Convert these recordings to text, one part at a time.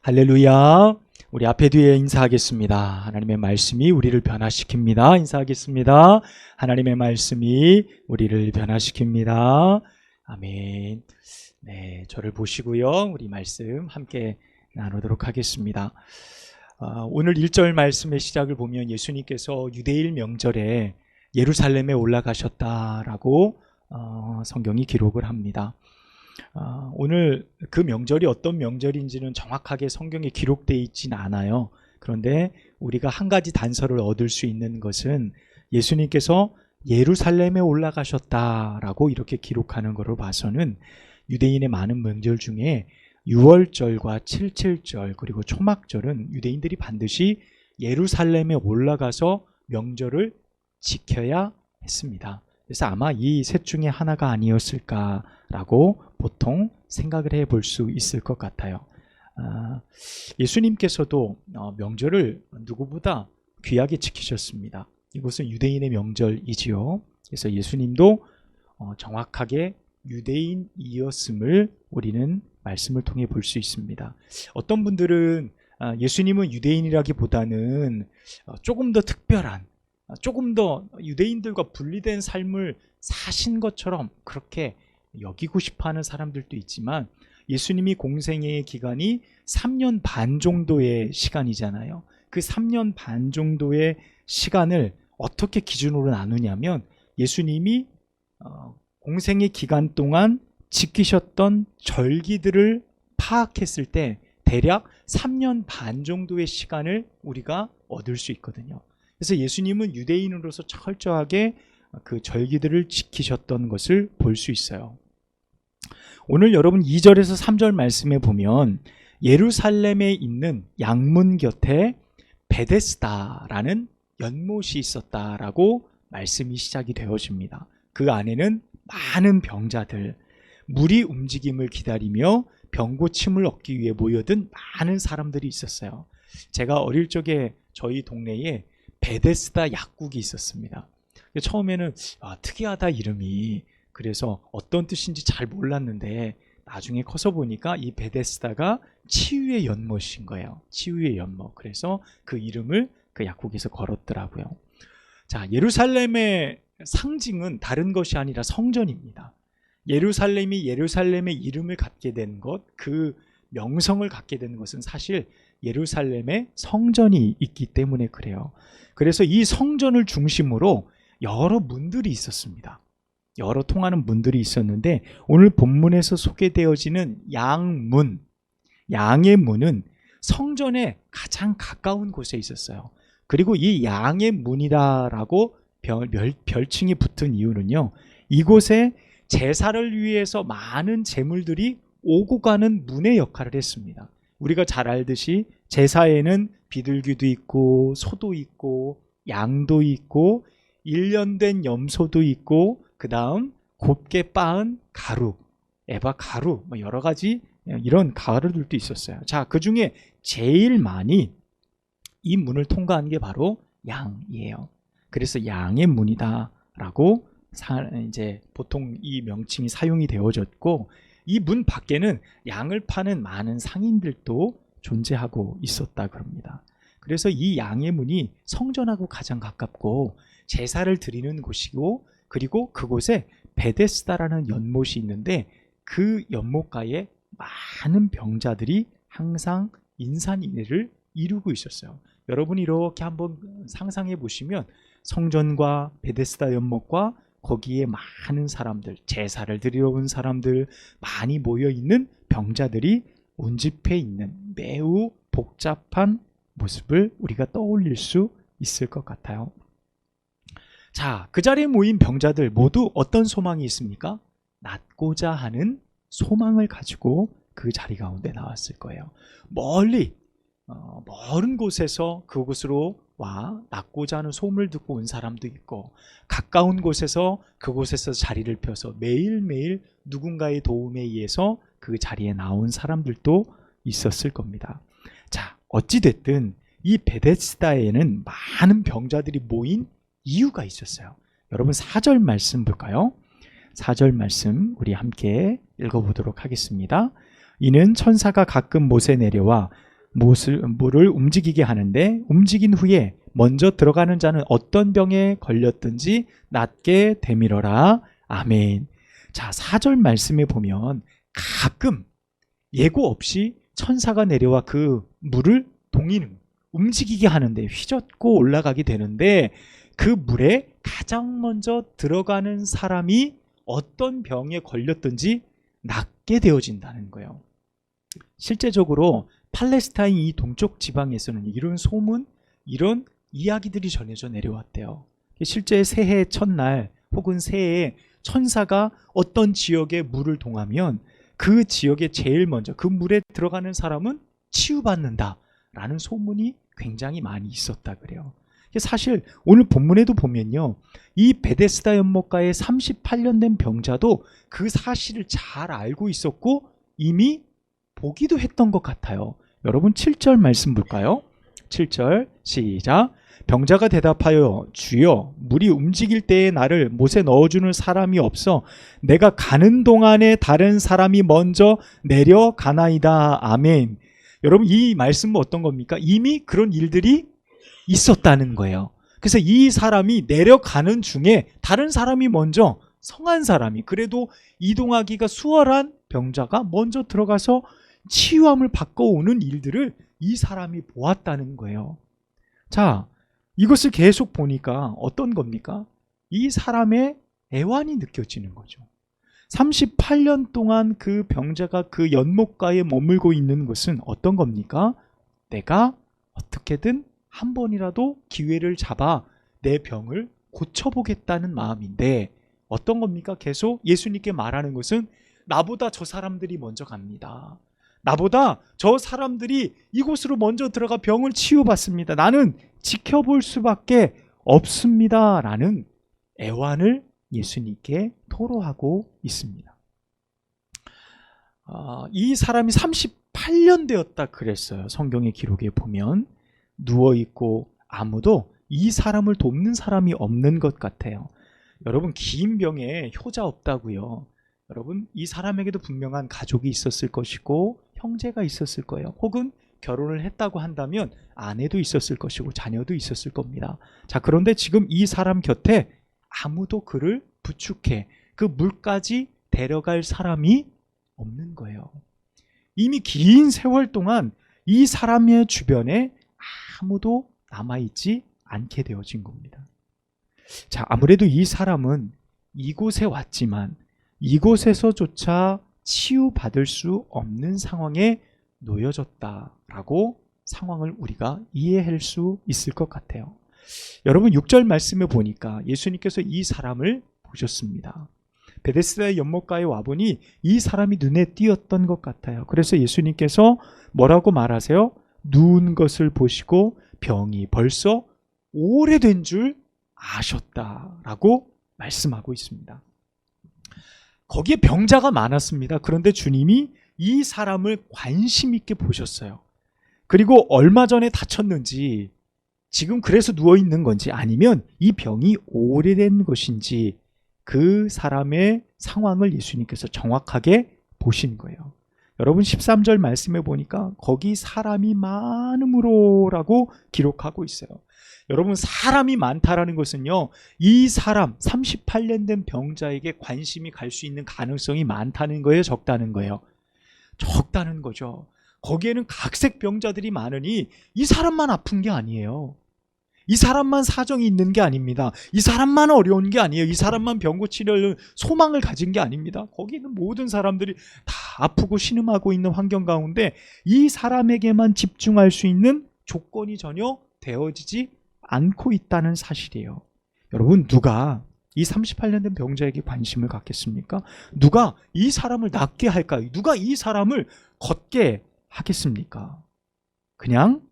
할렐루야. 우리 앞에 뒤에 인사하겠습니다. 하나님의 말씀이 우리를 변화시킵니다. 인사하겠습니다. 하나님의 말씀이 우리를 변화시킵니다. 아멘. 네, 저를 보시고요. 우리 말씀 함께 나누도록 하겠습니다. 오늘 1절 말씀의 시작을 보면 예수님께서 유대일 명절에 예루살렘에 올라가셨다라고 성경이 기록을 합니다. 오늘 그 명절이 어떤 명절인지는 정확하게 성경에 기록되어 있지는 않아요. 그런데 우리가 한 가지 단서를 얻을 수 있는 것은 예수님께서 예루살렘에 올라가셨다라고 이렇게 기록하는 것을 봐서는 유대인의 많은 명절 중에 6월절과 7.7절 그리고 초막절은 유대인들이 반드시 예루살렘에 올라가서 명절을 지켜야 했습니다. 그래서 아마 이 셋 중에 하나가 아니었을까라고 보통 생각을 해볼 수 있을 것 같아요. 예수님께서도 명절을 누구보다 귀하게 지키셨습니다. 이것은 유대인의 명절이지요. 그래서 예수님도 정확하게 유대인이었음을 우리는 말씀을 통해 볼 수 있습니다. 어떤 분들은 예수님은 유대인이라기보다는 조금 더 특별한, 조금 더 유대인들과 분리된 삶을 사신 것처럼 그렇게 여기고 싶어하는 사람들도 있지만, 예수님이 공생애의 기간이 3년 반 정도의 시간이잖아요. 그 3년 반 정도의 시간을 어떻게 기준으로 나누냐면, 예수님이 공생의 기간 동안 지키셨던 절기들을 파악했을 때 대략 3년 반 정도의 시간을 우리가 얻을 수 있거든요. 그래서 예수님은 유대인으로서 철저하게 그 절기들을 지키셨던 것을 볼 수 있어요. 오늘 여러분 2절에서 3절 말씀에 보면 예루살렘에 있는 양문 곁에 베데스다라는 연못이 있었다라고 말씀이 시작이 되어집니다. 그 안에는 많은 병자들, 물이 움직임을 기다리며 병고침을 얻기 위해 모여든 많은 사람들이 있었어요. 제가 어릴 적에 저희 동네에 베데스다 약국이 있었습니다. 처음에는 특이하다 이름이, 그래서 어떤 뜻인지 잘 몰랐는데 나중에 커서 보니까 이 베데스다가 치유의 연못인 거예요. 치유의 연못. 그래서 그 이름을 그 약국에서 걸었더라고요. 자, 예루살렘의 상징은 다른 것이 아니라 성전입니다. 예루살렘이 예루살렘의 이름을 갖게 된 것, 그 명성을 갖게 된 것은 사실 예루살렘에 성전이 있기 때문에 그래요. 그래서 이 성전을 중심으로 여러 문들이 있었습니다. 여러 통하는 문들이 있었는데, 오늘 본문에서 소개되어지는 양문, 양의 문은 성전에 가장 가까운 곳에 있었어요. 그리고 이 양의 문이라고 별칭이 붙은 이유는요, 이곳에 제사를 위해서 많은 제물들이 오고 가는 문의 역할을 했습니다. 우리가 잘 알듯이 제사에는 비둘기도 있고 소도 있고 양도 있고 1년 된 염소도 있고, 그 다음 곱게 빻은 가루, 에바 가루, 여러 가지 이런 가루들도 있었어요. 자, 그 중에 제일 많이 이 문을 통과한 게 바로 양이에요. 그래서 양의 문이다라고 이제 보통 이 명칭이 사용이 되어졌고, 이 문 밖에는 양을 파는 많은 상인들도 존재하고 있었다 그럽니다. 그래서 이 양의 문이 성전하고 가장 가깝고 제사를 드리는 곳이고, 그리고 그곳에 베데스다라는 연못이 있는데 그 연못가에 많은 병자들이 항상 인산인해를 이루고 있었어요. 여러분이 이렇게 한번 상상해 보시면 성전과 베데스다 연못과 거기에 많은 사람들, 제사를 드리러 온 사람들, 많이 모여있는 병자들이 운집해 있는 매우 복잡한 모습을 우리가 떠올릴 수 있을 것 같아요. 자, 그 자리에 모인 병자들 모두 어떤 소망이 있습니까? 낫고자 하는 소망을 가지고 그 자리 가운데 나왔을 거예요. 멀리 먼 곳에서 그곳으로 와 낫고자 하는 소문을 듣고 온 사람도 있고, 가까운 곳에서 그곳에서 자리를 펴서 매일매일 누군가의 도움에 의해서 그 자리에 나온 사람들도 있었을 겁니다. 자, 어찌됐든 이 베데스다에는 많은 병자들이 모인 이유가 있었어요. 여러분 4절 말씀 볼까요? 4절 말씀 우리 함께 읽어보도록 하겠습니다. 이는 천사가 가끔 못에 내려와 물을 움직이게 하는데 움직인 후에 먼저 들어가는 자는 어떤 병에 걸렸든지 낫게 되밀어라. 아멘. 자, 4절 말씀에 보면 가끔 예고 없이 천사가 내려와 그 물을 동이는 움직이게 하는데 휘젓고 올라가게 되는데 그 물에 가장 먼저 들어가는 사람이 어떤 병에 걸렸든지 낫게 되어진다는 거예요. 실제적으로 팔레스타인 이 동쪽 지방에서는 이런 소문, 이런 이야기들이 전해져 내려왔대요. 실제 새해 첫날 혹은 새해에 천사가 어떤 지역에 물을 동하면 그 지역에 제일 먼저 그 물에 들어가는 사람은 치유받는다 라는 소문이 굉장히 많이 있었다 그래요. 사실 오늘 본문에도 보면요, 이 베데스다 연못가에 38년 된 병자도 그 사실을 잘 알고 있었고 이미 보기도 했던 것 같아요. 여러분 7절 말씀 볼까요? 7절 시작. 병자가 대답하여 주여 물이 움직일 때에 나를 못에 넣어주는 사람이 없어 내가 가는 동안에 다른 사람이 먼저 내려가나이다. 아멘. 여러분 이 말씀은 어떤 겁니까? 이미 그런 일들이 있었다는 거예요. 그래서 이 사람이 내려가는 중에 다른 사람이 먼저, 성한 사람이, 그래도 이동하기가 수월한 병자가 먼저 들어가서 치유함을 바꿔오는 일들을 이 사람이 보았다는 거예요. 자, 이것을 계속 보니까 어떤 겁니까? 이 사람의 애환이 느껴지는 거죠. 38년 동안 그 병자가 그 연못가에 머물고 있는 것은 어떤 겁니까? 내가 어떻게든 한 번이라도 기회를 잡아 내 병을 고쳐보겠다는 마음인데 어떤 겁니까? 계속 예수님께 말하는 것은 나보다 저 사람들이 먼저 갑니다. 나보다 저 사람들이 이곳으로 먼저 들어가 병을 치유받습니다. 나는 지켜볼 수밖에 없습니다. 라는 애환을 예수님께 토로하고 있습니다. 이 사람이 38년 되었다 그랬어요. 성경의 기록에 보면 누워있고 아무도 이 사람을 돕는 사람이 없는 것 같아요. 여러분 긴 병에 효자 없다고요. 여러분 이 사람에게도 분명한 가족이 있었을 것이고 형제가 있었을 거예요. 혹은 결혼을 했다고 한다면 아내도 있었을 것이고 자녀도 있었을 겁니다. 자, 그런데 지금 이 사람 곁에 아무도 그를 부축해 그 물까지 데려갈 사람이 없는 거예요. 이미 긴 세월 동안 이 사람의 주변에 아무도 남아있지 않게 되어진 겁니다. 자, 아무래도 이 사람은 이곳에 왔지만 이곳에서조차 치유받을 수 없는 상황에 놓여졌다라고 상황을 우리가 이해할 수 있을 것 같아요. 여러분 6절 말씀에 보니까 예수님께서 이 사람을 보셨습니다. 베데스다의 연못가에 와보니 이 사람이 눈에 띄었던 것 같아요. 그래서 예수님께서 뭐라고 말하세요? 누운 것을 보시고 병이 벌써 오래된 줄 아셨다라고 말씀하고 있습니다. 거기에 병자가 많았습니다. 그런데 주님이 이 사람을 관심 있게 보셨어요. 그리고 얼마 전에 다쳤는지 지금 그래서 누워있는 건지 아니면 이 병이 오래된 것인지 그 사람의 상황을 예수님께서 정확하게 보신 거예요. 여러분 13절 말씀해 보니까 거기 사람이 많음으로 라고 기록하고 있어요. 여러분 사람이 많다라는 것은요, 이 사람 38년 된 병자에게 관심이 갈 수 있는 가능성이 많다는 거예요, 적다는 거예요? 적다는 거죠. 거기에는 각색 병자들이 많으니 이 사람만 아픈 게 아니에요. 이 사람만 사정이 있는 게 아닙니다. 이 사람만 어려운 게 아니에요. 이 사람만 병 고치려는 소망을 가진 게 아닙니다. 거기 있는 모든 사람들이 다 아프고 신음하고 있는 환경 가운데 이 사람에게만 집중할 수 있는 조건이 전혀 되어지지 않고 있다는 사실이에요. 여러분 누가 이 38년 된 병자에게 관심을 갖겠습니까? 누가 이 사람을 낫게 할까요? 누가 이 사람을 걷게 하겠습니까? 그냥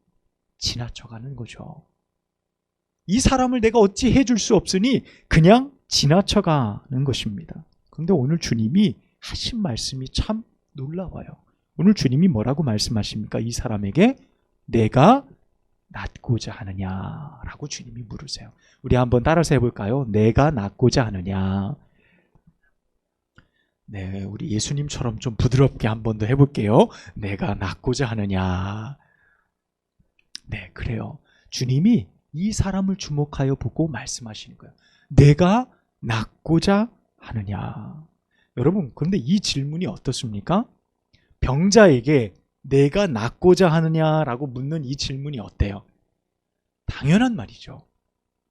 지나쳐가는 거죠. 이 사람을 내가 어찌 해줄 수 없으니 그냥 지나쳐가는 것입니다. 그런데 오늘 주님이 하신 말씀이 참 놀라워요. 오늘 주님이 뭐라고 말씀하십니까? 이 사람에게 내가 낫고자 하느냐라고 주님이 물으세요. 우리 한번 따라서 해볼까요? 내가 낫고자 하느냐. 네, 우리 예수님처럼 좀 부드럽게 한 번 더 해볼게요. 내가 낫고자 하느냐. 네, 그래요. 주님이 이 사람을 주목하여 보고 말씀하시는 거예요. 내가 낫고자 하느냐. 여러분, 그런데 이 질문이 어떻습니까? 병자에게 내가 낫고자 하느냐라고 묻는 이 질문이 어때요? 당연한 말이죠.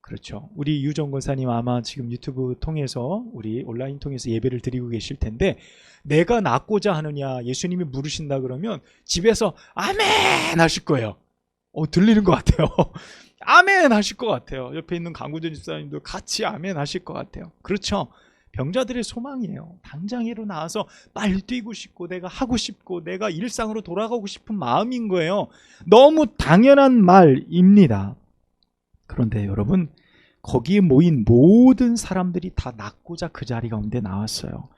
그렇죠. 우리 유정 권사님 아마 지금 유튜브 통해서 우리 온라인 통해서 예배를 드리고 계실 텐데, 내가 낫고자 하느냐 예수님이 물으신다 그러면 집에서 아멘 하실 거예요. 들리는 것 같아요. 아멘 하실 것 같아요. 옆에 있는 강구전 집사님도 같이 아멘 하실 것 같아요. 그렇죠. 병자들의 소망이에요. 당장으로 나와서 빨리 뛰고 싶고 내가 하고 싶고 내가 일상으로 돌아가고 싶은 마음인 거예요. 너무 당연한 말입니다. 그런데 여러분, 거기에 모인 모든 사람들이 다 낫고자 그 자리 가운데 나왔어요.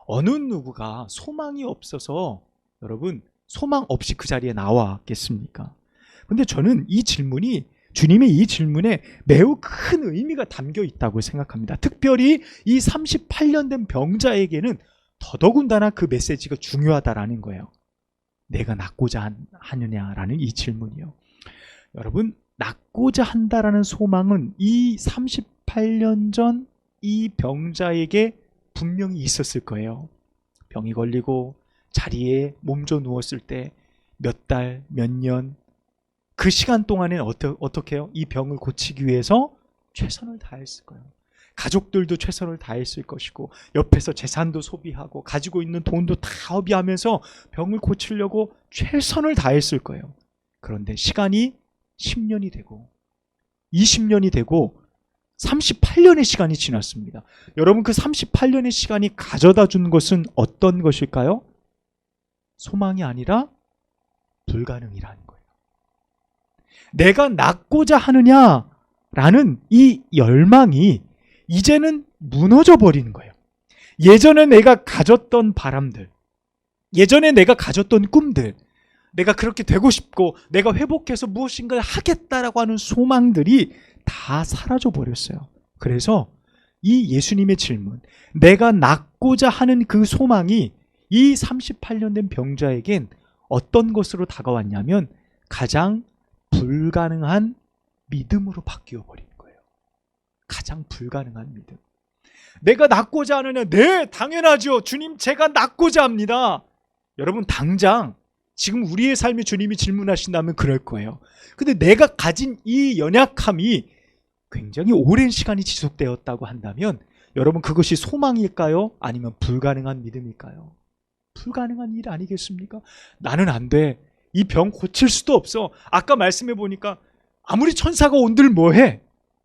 어느 누구가 소망이 없어서 여러분 소망 없이 그 자리에 나왔겠습니까? 근데 저는 이 질문이, 주님의 이 질문에 매우 큰 의미가 담겨 있다고 생각합니다. 특별히 이 38년 된 병자에게는 더더군다나 그 메시지가 중요하다라는 거예요. 내가 낫고자 하느냐라는 이 질문이요. 여러분, 낫고자 한다라는 소망은 이 38년 전 이 병자에게 분명히 있었을 거예요. 병이 걸리고 자리에 몸져 누웠을 때 몇 달, 몇 년, 그 시간 동안에는 어떻게 해요? 이 병을 고치기 위해서 최선을 다했을 거예요. 가족들도 최선을 다했을 것이고 옆에서 재산도 소비하고 가지고 있는 돈도 다 허비하면서 병을 고치려고 최선을 다했을 거예요. 그런데 시간이 10년이 되고 20년이 되고 38년의 시간이 지났습니다. 여러분, 그 38년의 시간이 가져다 준 것은 어떤 것일까요? 소망이 아니라 불가능이라는 거예요. 내가 낫고자 하느냐라는 이 열망이 이제는 무너져 버리는 거예요. 예전에 내가 가졌던 바람들, 예전에 내가 가졌던 꿈들, 내가 그렇게 되고 싶고 내가 회복해서 무엇인가를 하겠다라고 하는 소망들이 다 사라져 버렸어요. 그래서 이 예수님의 질문, 내가 낫고자 하는 그 소망이 이 38년 된 병자에겐 어떤 것으로 다가왔냐면 가장 불가능한 믿음으로 바뀌어 버린 거예요. 가장 불가능한 믿음. 내가 낫고자 하느냐? 네, 당연하죠. 주님, 제가 낫고자 합니다. 여러분, 당장 지금 우리의 삶에 주님이 질문하신다면 그럴 거예요. 근데 내가 가진 이 연약함이 굉장히 오랜 시간이 지속되었다고 한다면 여러분, 그것이 소망일까요? 아니면 불가능한 믿음일까요? 불가능한 일 아니겠습니까? 나는 안 돼. 이 병 고칠 수도 없어. 아까 말씀해 보니까 아무리 천사가 온들 뭐해?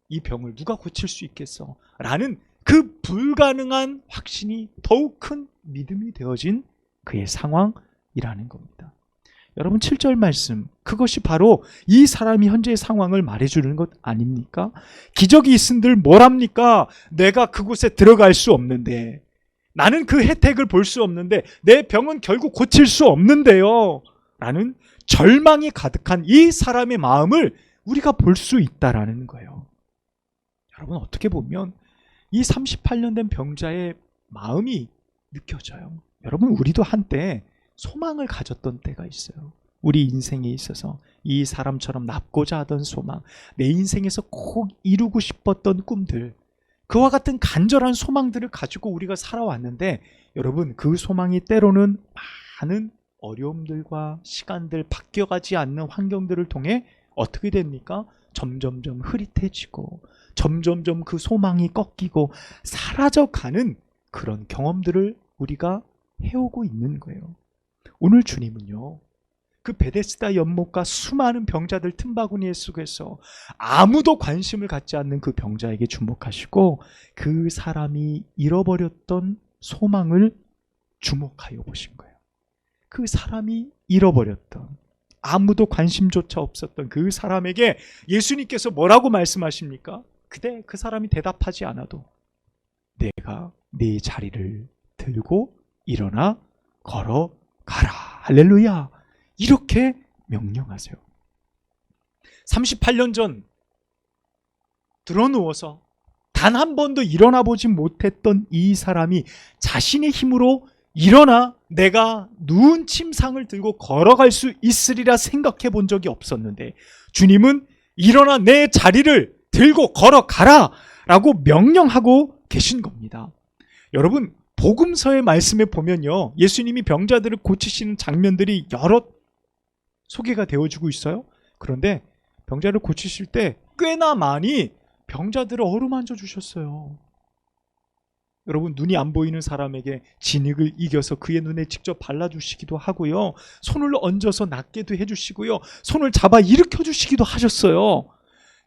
이 병을 누가 고칠 수 있겠어? 라는 그 불가능한 확신이 더욱 큰 믿음이 되어진 그의 상황이라는 겁니다. 여러분, 7절 말씀, 그것이 바로 이 사람이 현재의 상황을 말해주는 것 아닙니까? 기적이 있은들 뭘 합니까? 내가 그곳에 들어갈 수 없는데, 나는 그 혜택을 볼 수 없는데, 내 병은 결국 고칠 수 없는데요 라는 절망이 가득한 이 사람의 마음을 우리가 볼 수 있다라는 거예요. 여러분, 어떻게 보면 이 38년 된 병자의 마음이 느껴져요. 여러분, 우리도 한때 소망을 가졌던 때가 있어요. 우리 인생에 있어서 이 사람처럼 낫고자 하던 소망, 내 인생에서 꼭 이루고 싶었던 꿈들, 그와 같은 간절한 소망들을 가지고 우리가 살아왔는데, 여러분, 그 소망이 때로는 많은 어려움들과 시간들, 바뀌어가지 않는 환경들을 통해 어떻게 됩니까? 점점점 흐릿해지고 점점점 그 소망이 꺾이고 사라져가는 그런 경험들을 우리가 해오고 있는 거예요. 오늘 주님은요, 그 베데스다 연못과 수많은 병자들 틈바구니 속에서 아무도 관심을 갖지 않는 그 병자에게 주목하시고 그 사람이 잃어버렸던 소망을 주목하여 보신 거예요. 그 사람이 잃어버렸던, 아무도 관심조차 없었던 그 사람에게 예수님께서 뭐라고 말씀하십니까? 그 사람이 대답하지 않아도 내가 네 자리를 들고 일어나 걸어가라. 할렐루야. 이렇게 명령하세요. 38년 전 드러누워서 단 한 번도 일어나 보지 못했던 이 사람이 자신의 힘으로 일어나 내가 누운 침상을 들고 걸어갈 수 있으리라 생각해 본 적이 없었는데 주님은 일어나 내 자리를 들고 걸어가라 라고 명령하고 계신 겁니다. 여러분, 복음서의 말씀에 보면요, 예수님이 병자들을 고치시는 장면들이 여러 소개가 되어지고 있어요. 그런데 병자를 고치실 때 꽤나 많이 병자들을 어루만져 주셨어요. 여러분, 눈이 안 보이는 사람에게 진흙을 이겨서 그의 눈에 직접 발라주시기도 하고요, 손을 얹어서 낫게도 해주시고요, 손을 잡아 일으켜 주시기도 하셨어요.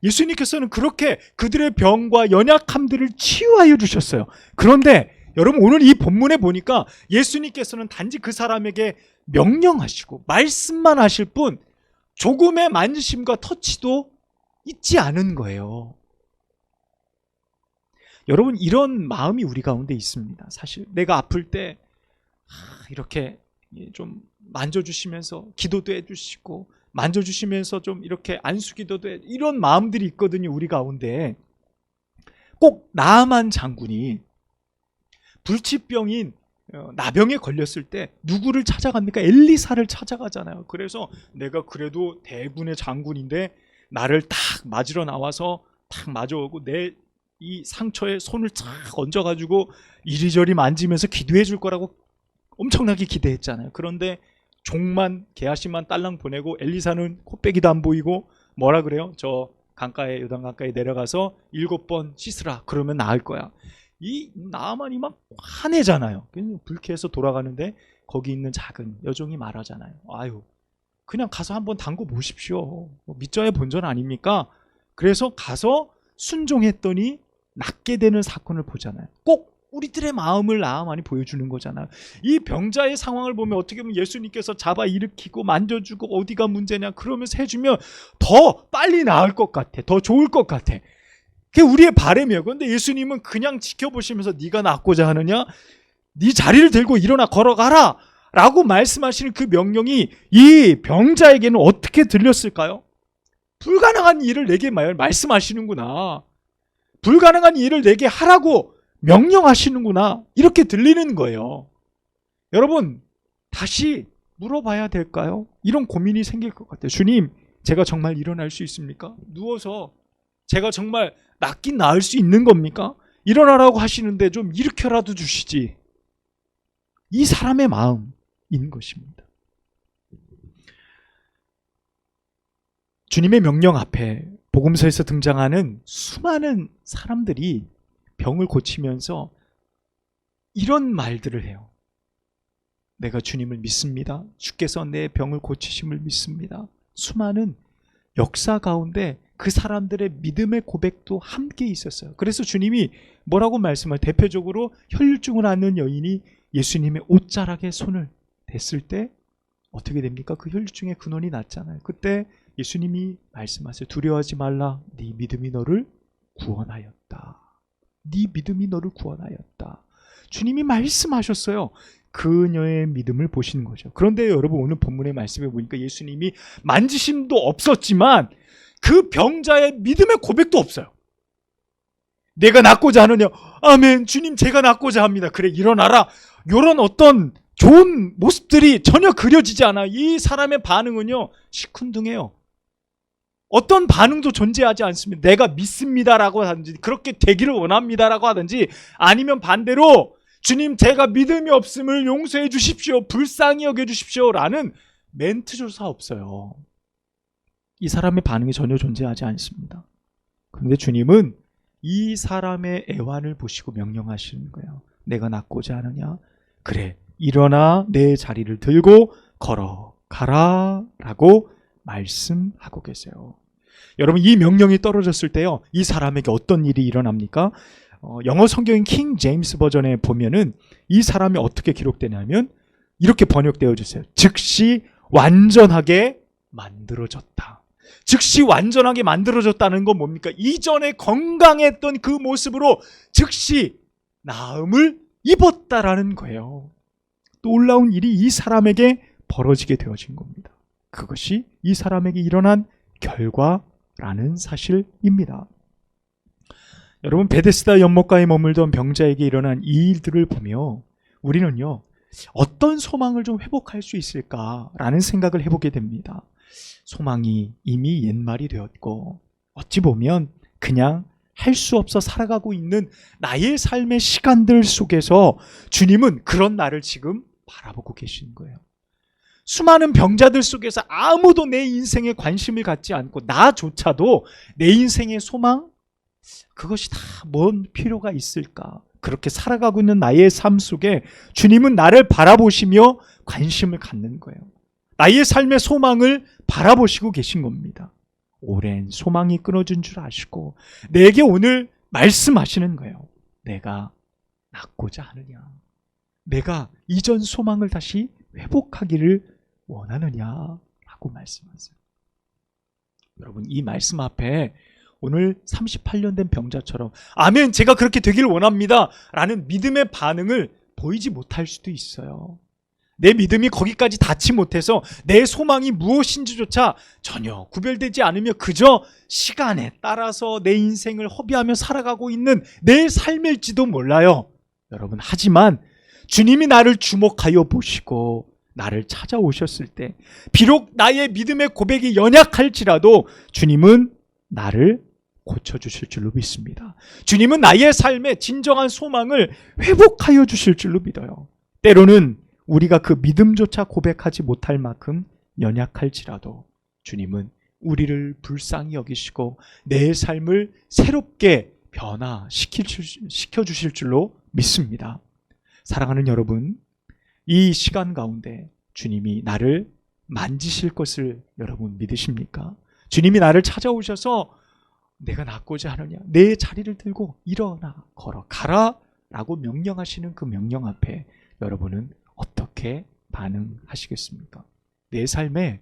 예수님께서는 그렇게 그들의 병과 연약함들을 치유하여 주셨어요. 그런데 여러분, 오늘 이 본문에 보니까 예수님께서는 단지 그 사람에게 명령하시고 말씀만 하실 뿐 조금의 만심과 터치도 있지 않은 거예요. 여러분, 이런 마음이 우리 가운데 있습니다. 사실 내가 아플 때 이렇게 좀 만져주시면서 기도도 해주시고 만져주시면서 좀 이렇게 안수기도도 해, 이런 마음들이 있거든요. 우리 가운데 꼭 나아만 장군이 불치병인 나병에 걸렸을 때 누구를 찾아갑니까? 엘리사를 찾아가잖아요. 그래서 내가 그래도 대군의 장군인데 나를 딱 맞으러 나와서 딱 맞아오고 내 이 상처에 손을 쫙 얹어가지고 이리저리 만지면서 기도해 줄 거라고 엄청나게 기대했잖아요. 그런데 종만 게하시만 딸랑 보내고 엘리사는 코빼기도 안 보이고 뭐라 그래요? 저 강가에, 요단 강가에 내려가서 7번 씻으라, 그러면 나을 거야. 이 나아만이 막 화내잖아요. 불쾌해서 돌아가는데 거기 있는 작은 여종이 말하잖아요. 아유, 그냥 가서 한번 담궈 보십시오. 믿져야 본전 아닙니까? 그래서 가서 순종했더니 낫게 되는 사건을 보잖아요. 꼭 우리들의 마음을 나아만이 보여주는 거잖아요. 이 병자의 상황을 보면 어떻게 보면 예수님께서 잡아 일으키고 만져주고 어디가 문제냐 그러면서 해주면 더 빨리 나을 것 같아. 더 좋을 것 같아. 그게 우리의 바람이에요. 그런데 예수님은 그냥 지켜보시면서 네가 낫고자 하느냐? 네 자리를 들고 일어나 걸어가라 라고 말씀하시는 그 명령이 이 병자에게는 어떻게 들렸을까요? 불가능한 일을 내게 말씀하시는구나, 불가능한 일을 내게 하라고 명령하시는구나, 이렇게 들리는 거예요. 여러분, 다시 물어봐야 될까요? 이런 고민이 생길 것 같아요. 주님, 제가 정말 일어날 수 있습니까? 누워서 제가 정말 낫긴 나을 수 있는 겁니까? 일어나라고 하시는데 좀 일으켜라도 주시지. 이 사람의 마음인 것입니다. 주님의 명령 앞에 복음서에서 등장하는 수많은 사람들이 병을 고치면서 이런 말들을 해요. 내가 주님을 믿습니다. 주께서 내 병을 고치심을 믿습니다. 수많은 역사 가운데 그 사람들의 믿음의 고백도 함께 있었어요. 그래서 주님이 뭐라고 말씀을, 대표적으로 혈류증을 앓는 여인이 예수님의 옷자락에 손을 댔을 때 어떻게 됩니까? 그 혈류증의 근원이 났잖아요. 그때 예수님이 말씀하세요. 두려워하지 말라. 네 믿음이 너를 구원하였다. 네 믿음이 너를 구원하였다. 주님이 말씀하셨어요. 그녀의 믿음을 보시는 거죠. 그런데 여러분, 오늘 본문의 말씀에 보니까 예수님이 만지심도 없었지만 그 병자의 믿음의 고백도 없어요. 내가 낫고자 하느냐? 아멘. 주님, 제가 낫고자 합니다. 그래, 일어나라. 이런 어떤 좋은 모습들이 전혀 그려지지 않아. 이 사람의 반응은요, 시큰둥해요. 어떤 반응도 존재하지 않습니다. 내가 믿습니다라고 하든지, 그렇게 되기를 원합니다라고 하든지, 아니면 반대로 주님, 제가 믿음이 없음을 용서해 주십시오, 불쌍히 여겨 주십시오 라는 멘트조차 없어요. 이 사람의 반응이 전혀 존재하지 않습니다. 그런데 주님은 이 사람의 애환을 보시고 명령하시는 거예요. 내가 낫고자 하느냐? 그래, 일어나 내 자리를 들고 걸어가라 라고 말씀하고 계세요. 여러분, 이 명령이 떨어졌을 때요, 이 사람에게 어떤 일이 일어납니까? 영어 성경인 킹 제임스 버전에 보면은 이 사람이 어떻게 기록되냐면 이렇게 번역되어 주세요. 즉시 완전하게 만들어졌다. 즉시 완전하게 만들어졌다는 건 뭡니까? 이전에 건강했던 그 모습으로 즉시 나음을 입었다라는 거예요. 또 놀라운 일이 이 사람에게 벌어지게 되어진 겁니다. 그것이 이 사람에게 일어난 결과라는 사실입니다. 여러분, 베데스다 연못가에 머물던 병자에게 일어난 이 일들을 보며 우리는요, 어떤 소망을 좀 회복할 수 있을까라는 생각을 해보게 됩니다. 소망이 이미 옛말이 되었고 어찌 보면 그냥 할 수 없어 살아가고 있는 나의 삶의 시간들 속에서 주님은 그런 나를 지금 바라보고 계신 거예요. 수많은 병자들 속에서 아무도 내 인생에 관심을 갖지 않고 나조차도 내 인생의 소망? 그것이 다 뭔 필요가 있을까? 그렇게 살아가고 있는 나의 삶 속에 주님은 나를 바라보시며 관심을 갖는 거예요. 나의 삶의 소망을 바라보시고 계신 겁니다. 오랜 소망이 끊어진 줄 아시고 내게 오늘 말씀하시는 거예요. 내가 낫고자 하느냐? 내가 이전 소망을 다시 회복하기를 원하느냐라고 말씀하세요. 여러분, 이 말씀 앞에 오늘 38년 된 병자처럼 아멘, 제가 그렇게 되기를 원합니다 라는 믿음의 반응을 보이지 못할 수도 있어요. 내 믿음이 거기까지 닿지 못해서 내 소망이 무엇인지조차 전혀 구별되지 않으며 그저 시간에 따라서 내 인생을 허비하며 살아가고 있는 내 삶일지도 몰라요. 여러분, 하지만 주님이 나를 주목하여 보시고 나를 찾아오셨을 때 비록 나의 믿음의 고백이 연약할지라도 주님은 나를 고쳐주실 줄로 믿습니다. 주님은 나의 삶의 진정한 소망을 회복하여 주실 줄로 믿어요. 때로는 우리가 그 믿음조차 고백하지 못할 만큼 연약할지라도 주님은 우리를 불쌍히 여기시고 내 삶을 새롭게 변화시켜주실 줄로 믿습니다. 사랑하는 여러분, 이 시간 가운데 주님이 나를 만지실 것을 여러분 믿으십니까? 주님이 나를 찾아오셔서 내가 낫고자 하느냐, 내 자리를 들고 일어나 걸어가라 라고 명령하시는 그 명령 앞에 여러분은 어떻게 반응하시겠습니까? 내 삶에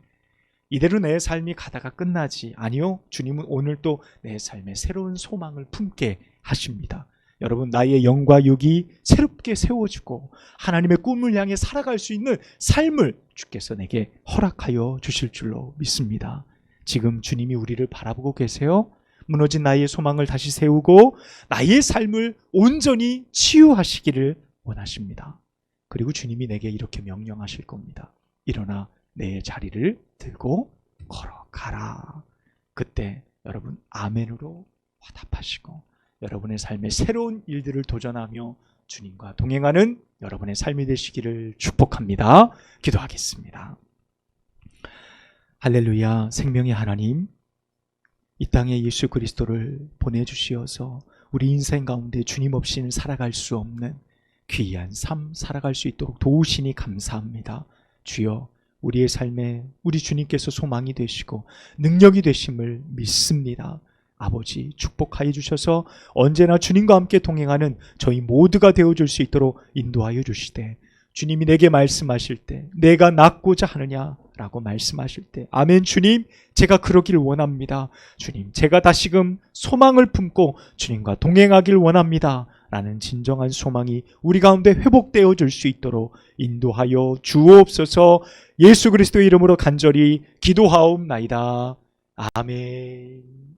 이대로 내 삶이 가다가 끝나지 아니요, 주님은 오늘 또 내 삶에 새로운 소망을 품게 하십니다. 여러분, 나의 영과 육이 새롭게 세워지고 하나님의 꿈을 향해 살아갈 수 있는 삶을 주께서 내게 허락하여 주실 줄로 믿습니다. 지금 주님이 우리를 바라보고 계세요. 무너진 나의 소망을 다시 세우고 나의 삶을 온전히 치유하시기를 원하십니다. 그리고 주님이 내게 이렇게 명령하실 겁니다. 일어나 내 자리를 들고 걸어가라. 그때 여러분 아멘으로 화답하시고 여러분의 삶에 새로운 일들을 도전하며 주님과 동행하는 여러분의 삶이 되시기를 축복합니다. 기도하겠습니다. 할렐루야. 생명의 하나님, 이 땅에 예수 그리스도를 보내주시어서 우리 인생 가운데 주님 없이는 살아갈 수 없는 귀한 삶 살아갈 수 있도록 도우시니 감사합니다. 주여, 우리의 삶에 우리 주님께서 소망이 되시고 능력이 되심을 믿습니다. 아버지, 축복하여 주셔서 언제나 주님과 함께 동행하는 저희 모두가 되어줄 수 있도록 인도하여 주시되, 주님이 내게 말씀하실 때 내가 낫고자 하느냐 라고 말씀하실 때 아멘, 주님 제가 그러길 원합니다. 주님, 제가 다시금 소망을 품고 주님과 동행하길 원합니다 라는 진정한 소망이 우리 가운데 회복되어 줄 수 있도록 인도하여 주옵소서. 예수 그리스도의 이름으로 간절히 기도하옵나이다. 아멘.